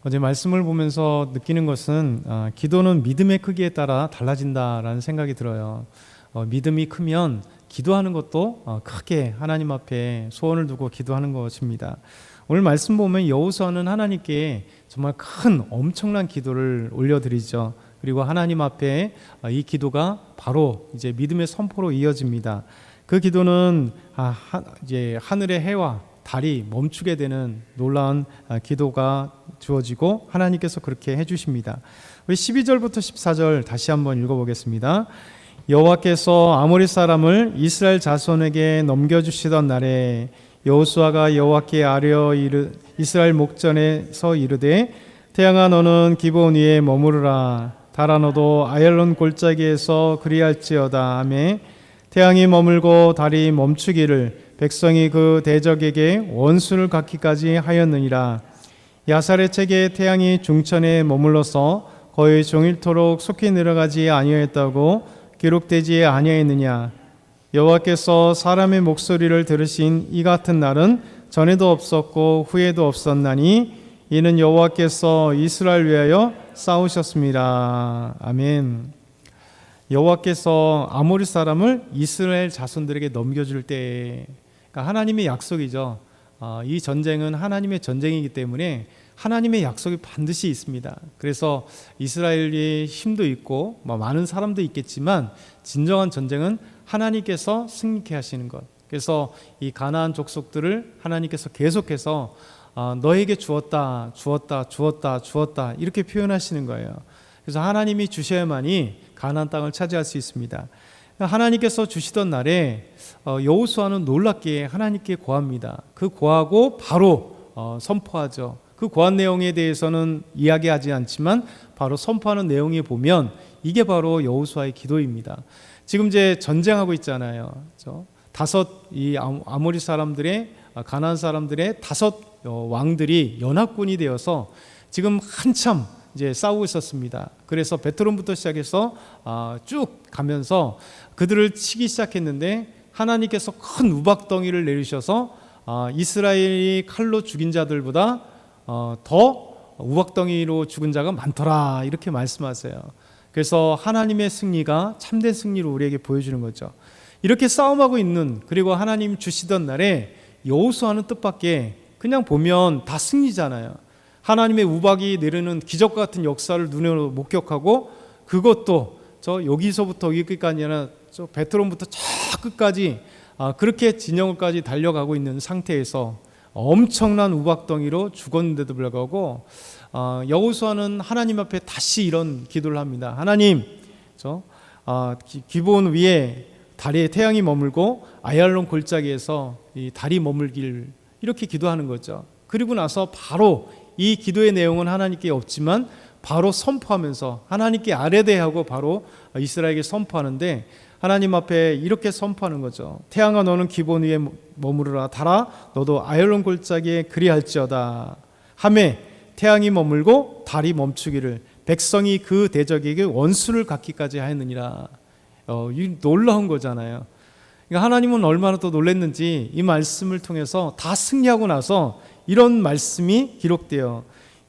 어제 말씀을 보면서 느끼는 것은 기도는 믿음의 크기에 따라 달라진다라는 생각이 들어요. 믿음이 크면 기도하는 것도 크게 하나님 앞에 소원을 두고 기도하는 것입니다. 오늘 말씀 보면 여호수아는 하나님께 정말 큰 엄청난 기도를 올려드리죠. 그리고 하나님 앞에 이 기도가 바로 이제 믿음의 선포로 이어집니다. 그 기도는 이제 하늘의 해와 달이 멈추게 되는 놀라운 기도가 주어지고 하나님께서 그렇게 해주십니다. 우리 12절부터 14절 다시 한번 읽어보겠습니다. 여호와께서 아모리 사람을 이스라엘 자손에게 넘겨주시던 날에 여호수아가 여호와께 아뢰어 이스라엘 목전에서 이르되 태양아 너는 기브온 위에 머무르라 달아 너도 아얄론 골짜기에서 그리할지어다 하매 태양이 머물고 달이 멈추기를 백성이 그 대적에게 원수를 갚기까지 하였느니라. 야살의 책에 태양이 중천에 머물러서 거의 종일토록 속히 내려가지 아니하였다고 기록되지 아니하였느냐. 여호와께서 사람의 목소리를 들으신 이 같은 날은 전에도 없었고 후에도 없었나니 이는 여호와께서 이스라엘 위하여 싸우셨습니다. 아멘. 여호와께서 아모리 사람을 이스라엘 자손들에게 넘겨줄 때, 그러니까 하나님의 약속이죠. 이 전쟁은 하나님의 전쟁이기 때문에 하나님의 약속이 반드시 있습니다. 그래서 이스라엘의 힘도 있고 많은 사람도 있겠지만 진정한 전쟁은 하나님께서 승리케 하시는 것. 그래서 이 가나안 족속들을 하나님께서 계속해서 너에게 주었다 이렇게 표현하시는 거예요. 그래서 하나님이 주셔야만이 가나안 땅을 차지할 수 있습니다. 하나님께서 주시던 날에 여호수아는 놀랍게 하나님께 고합니다. 그 고하고 바로 선포하죠. 그 고한 내용에 대해서는 이야기하지 않지만 바로 선포하는 내용에 보면 이게 바로 여호수아의 기도입니다. 지금 이제 전쟁하고 있잖아요. 이 아모리 사람들의 가나안 사람들의 5 왕들이 연합군이 되어서 지금 한참 이제 싸우고 있었습니다. 그래서 베트론부터 시작해서 쭉 가면서 그들을 치기 시작했는데 하나님께서 큰 우박덩이를 내리셔서 이스라엘이 칼로 죽인 자들보다 더 우박덩이로 죽은 자가 많더라 이렇게 말씀하세요. 그래서 하나님의 승리가 참된 승리로 우리에게 보여주는 거죠. 이렇게 싸움하고 있는, 그리고 하나님 주시던 날에 여호수아는 뜻밖의, 그냥 보면 다 승리잖아요. 하나님의 우박이 내리는 기적 같은 역사를 눈으로 목격하고, 그것도 여기서부터 여기까지 아니라 베트론부터 저 끝까지 그렇게 진영까지 달려가고 있는 상태에서 엄청난 우박덩이로 죽었는데도 불구하고 여호수아는 하나님 앞에 다시 이런 기도를 합니다. 하나님, 기브온 위에 달에 태양이 머물고 아얄론 골짜기에서 이 달이 머물길, 이렇게 기도하는 거죠. 그리고 나서 바로 이 기도의 내용은 하나님께 없지만 바로 선포하면서 하나님께 아뢰대하고 바로 이스라엘에게 선포하는데, 하나님 앞에 이렇게 선포하는 거죠. 태양아 너는 기브온 위에 머무르라 달아 너도 아얄론 골짜기에 그리할지어다 하매 태양이 머물고 달이 멈추기를 백성이 그 대적에게 원수를 갚기까지 하였느니라. 이 놀라운 거잖아요. 그러니까 하나님은 얼마나 또 놀랐는지 이 말씀을 통해서 다 승리하고 나서 이런 말씀이 기록돼요.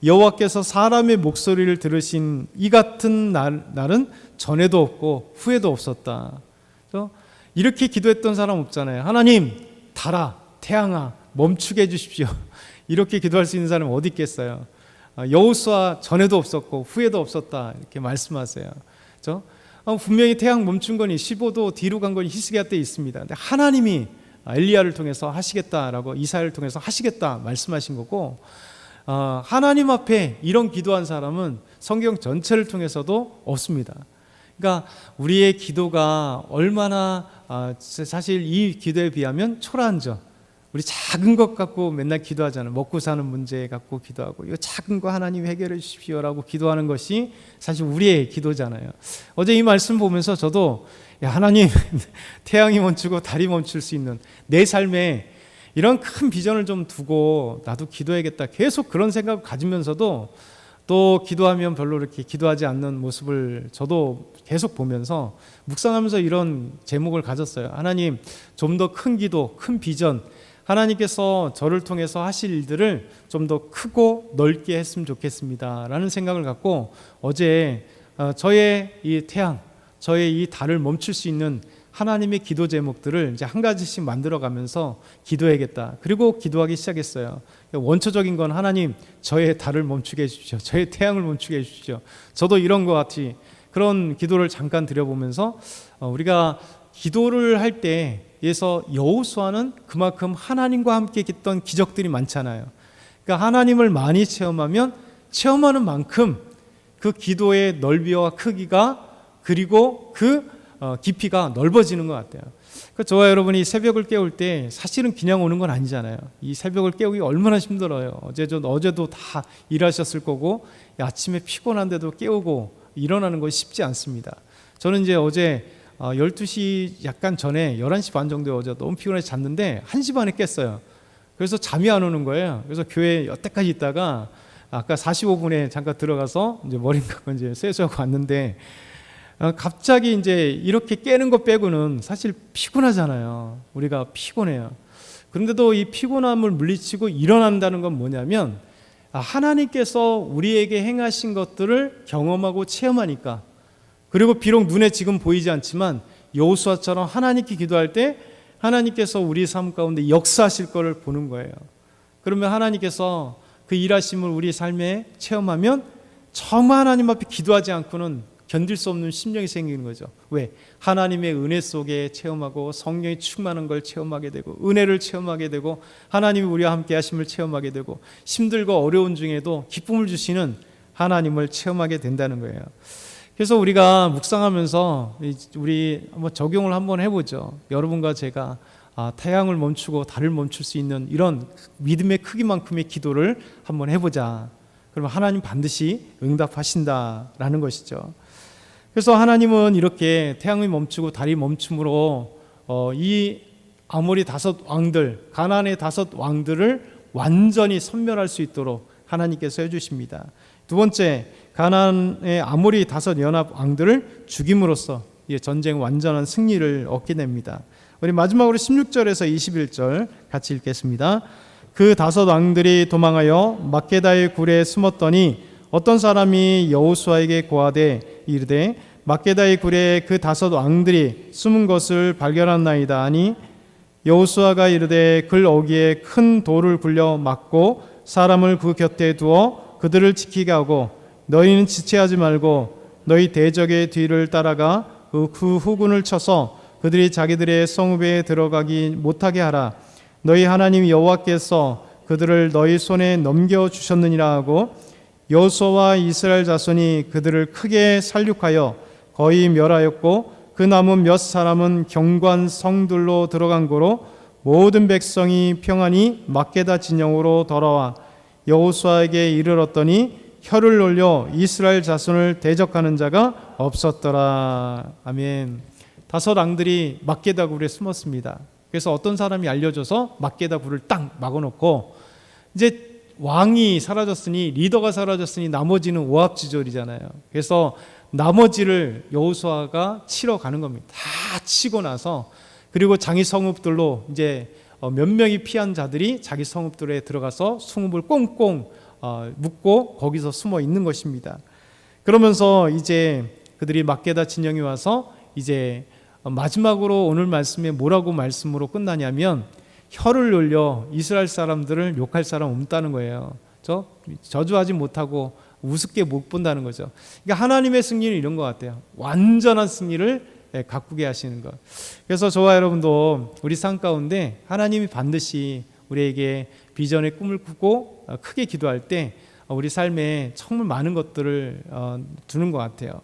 여호와께서 사람의 목소리를 들으신 이 같은 날은 전에도 없고 후에도 없었다. 이렇게 기도했던 사람 없잖아요. 하나님, 달아, 태양아, 멈추게 해주십시오. 이렇게 기도할 수 있는 사람은 어디 있겠어요? 여호수아 전에도 없었고 후에도 없었다 이렇게 말씀하세요. 분명히 태양 멈춘 거니 15도 뒤로 간 거니 히스기야 때 있습니다. 근데 하나님이 엘리야를 통해서 하시겠다라고, 이사야를 통해서 하시겠다 말씀하신 거고, 하나님 앞에 이런 기도한 사람은 성경 전체를 통해서도 없습니다. 그러니까 우리의 기도가 얼마나 사실 이 기도에 비하면 초라한죠. 우리 작은 것 갖고 맨날 기도하잖아요. 먹고 사는 문제 갖고 기도하고, 이 작은 거 하나님 해결해 주십시오라고 기도하는 것이 사실 우리의 기도잖아요. 어제 이 말씀 보면서 저도 하나님, 태양이 멈추고 달이 멈출 수 있는 내 삶에 이런 큰 비전을 좀 두고 나도 기도해야겠다, 계속 그런 생각을 가지면서도 또 기도하면 별로 이렇게 기도하지 않는 모습을 저도 계속 보면서 묵상하면서 이런 제목을 가졌어요. 하나님, 좀 더 큰 기도, 큰 비전, 하나님께서 저를 통해서 하실 일들을 좀 더 크고 넓게 했으면 좋겠습니다 라는 생각을 갖고 어제 저의 이 태양, 저의 이 달을 멈출 수 있는 하나님의 기도 제목들을 이제 한 가지씩 만들어 가면서 기도해야겠다. 그리고 기도하기 시작했어요. 원초적인 건 하나님, 저의 달을 멈추게 해주십시오. 저의 태양을 멈추게 해주십시오. 저도 이런 것 같이 그런 기도를 잠깐 드려보면서 우리가 기도를 할 때에서 여호수아는 그만큼 하나님과 함께 했던 기적들이 많잖아요. 그러니까 하나님을 많이 체험하면 체험하는 만큼 그 기도의 넓이와 크기가 그리고 그 깊이가 넓어지는 것 같아요. 저와 여러분이 새벽을 깨울 때 사실은 그냥 오는 건 아니잖아요. 이 새벽을 깨우기 얼마나 힘들어요. 어제도 다 일하셨을 거고 아침에 피곤한데도 깨우고 일어나는 건 쉽지 않습니다. 저는 이제 어제 12시 약간 전에 11시 반 정도에 어제 너무 피곤해서 잤는데 1시 반에 깼어요. 그래서 잠이 안 오는 거예요. 그래서 교회 여태까지 있다가 아까 45분에 잠깐 들어가서 이제 머리 감고 이제 세수하고 왔는데 갑자기 이제 이렇게 깨는 것 빼고는 사실 피곤하잖아요. 우리가 피곤해요. 그런데도 이 피곤함을 물리치고 일어난다는 건 뭐냐면 하나님께서 우리에게 행하신 것들을 경험하고 체험하니까, 그리고 비록 눈에 지금 보이지 않지만 여호수아처럼 하나님께 기도할 때 하나님께서 우리 삶 가운데 역사하실 것을 보는 거예요. 그러면 하나님께서 그 일하심을 우리 삶에 체험하면 정말 하나님 앞에 기도하지 않고는 견딜 수 없는 심령이 생기는 거죠. 왜? 하나님의 은혜 속에 체험하고 성령이 충만한 걸 체험하게 되고 은혜를 체험하게 되고 하나님이 우리와 함께 하심을 체험하게 되고 힘들고 어려운 중에도 기쁨을 주시는 하나님을 체험하게 된다는 거예요. 그래서 우리가 묵상하면서 우리 한번 적용을 한번 해보죠. 여러분과 제가 태양을 멈추고 달을 멈출 수 있는 이런 믿음의 크기만큼의 기도를 한번 해보자. 그러면 하나님 반드시 응답하신다라는 것이죠. 그래서 하나님은 이렇게 태양이 멈추고 달이 멈춤으로 이 아모리 5 왕들, 가나안의 5 왕들을 완전히 섬멸할 수 있도록 하나님께서 해주십니다. 두 번째, 가나안의 아모리 5 연합 왕들을 죽임으로써 전쟁 완전한 승리를 얻게 됩니다. 우리 마지막으로 16절에서 21절 같이 읽겠습니다. 그 5 왕들이 도망하여 막게다의 굴에 숨었더니 어떤 사람이 여호수아에게 고하되 이르되 막게다의 굴에 그 5 왕들이 숨은 것을 발견하나이다 하니 여호수아가 이르되 글 어귀에 큰 돌을 굴려 막고 사람을 그 곁에 두어 그들을 지키게 하고 너희는 지체하지 말고 너희 대적의 뒤를 따라가 그 후군을 쳐서 그들이 자기들의 성읍에 들어가기 못하게 하라. 너희 하나님 여호와께서 그들을 너희 손에 넘겨주셨느니라 하고 여호수아와 이스라엘 자손이 그들을 크게 살육하여 거의 멸하였고 그 남은 몇 사람은 경관 성들로 들어간 고로 모든 백성이 평안히 막게다 진영으로 돌아와 여호수아에게 이르렀더니 혀를 놀려 이스라엘 자손을 대적하는 자가 없었더라. 아멘. 5 왕들이 막게다 굴에 숨었습니다. 그래서 어떤 사람이 알려줘서 막게다 굴을 딱 막아놓고 이제 왕이 사라졌으니 리더가 사라졌으니 나머지는 오합지졸이잖아요. 그래서 나머지를 여호수아가 치러 가는 겁니다. 다 치고 나서 그리고 자기 성읍들로 이제 몇 명이 피한 자들이 자기 성읍들에 들어가서 성읍을 꽁꽁 묶고 거기서 숨어 있는 것입니다. 그러면서 이제 그들이 막게다 진영에 와서 이제 마지막으로 오늘 말씀에 뭐라고 말씀으로 끝나냐면 혀를 놀려 이스라엘 사람들을 욕할 사람 없다는 거예요. 저주하지 못하고 우습게 못 본다는 거죠. 그러니까 하나님의 승리는 이런 것 같아요. 완전한 승리를 가꾸게 하시는 것. 그래서 저와 여러분도 우리 삶 가운데 하나님이 반드시 우리에게 비전의 꿈을 꾸고 크게 기도할 때 우리 삶에 정말 많은 것들을 두는 것 같아요.